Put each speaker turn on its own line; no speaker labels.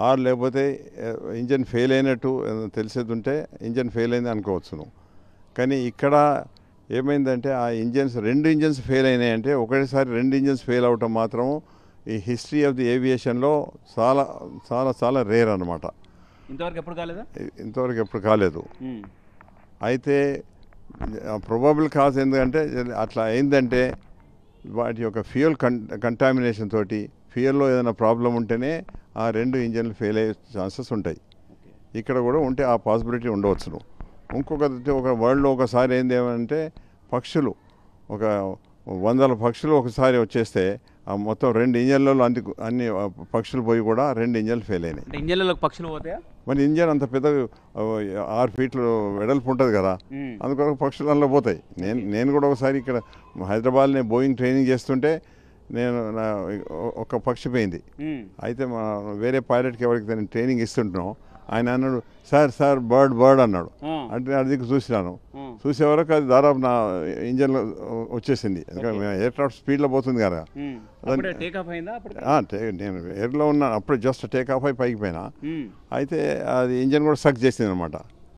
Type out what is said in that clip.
Are లేకపోతే engine fail అయినట్టు తెలిసేది ఉంటే ఇంజన్ ఫెయిల్ అయింది అనుకోవచ్చు నువ్వు. కానీ ఇక్కడ ఏమైందంటే ఆ ఇంజన్స్ 2 ఇంజన్స్ ఫెయిల్ అయినాయంటే ఒకటేసారి 2 ఇంజన్స్ ఫెయిల్ అవటం మాత్రం ఈ హిస్టరీ ఆఫ్ ది ఏవియేషన్లో చాలా చాలా చాలా రేర్ అనమాట.
ఇంతవరకు ఎప్పుడు కాలేదా?
ఇంతవరకు ఎప్పుడు కాలేదు. అయితే ప్రొబబుల్ కాజ్ ఎందుకంటే అట్లా అయిందంటే వాటి యొక్క ఫ్యూయల్ కంటామినేషన్ తోటి ఫ్యూయల్లో ఏదైనా ప్రాబ్లం ఉంటేనే ఆ 2 ఇంజన్లు ఫెయిల్ అయ్యే ఛాన్సెస్ ఉంటాయి. ఇక్కడ కూడా ఉంటే ఆ పాసిబిలిటీ ఉండవచ్చును. ఇంకొకటి ఒక వరల్డ్లో ఒకసారి ఏంది ఏమంటే పక్షులు ఒక 100 పక్షులు ఒకసారి వచ్చేస్తే ఆ మొత్తం 2 ఇంజన్లలో అన్ని పక్షులు పోయి కూడా 2 ఇంజన్లు ఫెయిల్ అయినాయి.
ఇంజన్లలో పక్షులు పోతాయా?
మరి ఇంజన్ అంత పెద్ద 6 ఫీట్లు వెడల్పు ఉంటుంది కదా, అందుకొరకు పక్షులు అందులో పోతాయి. నేను కూడా ఒకసారి ఇక్కడ హైదరాబాద్లో బోయింగ్ ట్రైనింగ్ చేస్తుంటే ఒక పక్షి పోయింది. అయితే వేరే పైలట్కి ఎవరికి నేను ట్రైనింగ్ ఇస్తుంటున్నాం, ఆయన అన్నాడు సార్ బర్డ్ అన్నాడు. అంటే అది చూసినాను, చూసే వరకు అది దాదాపు నా ఇంజన్లో వచ్చేసింది. ఎందుకంటే ఎయిర్క్రాఫ్ట్ స్పీడ్లో పోతుంది కదా. నేను ఎయిర్లో ఉన్నాను, అప్పుడు జస్ట్ టేక్ ఆఫ్ అయి పైకి పోయినా. అయితే అది ఇంజన్ కూడా సక్ చేసింది అనమాట.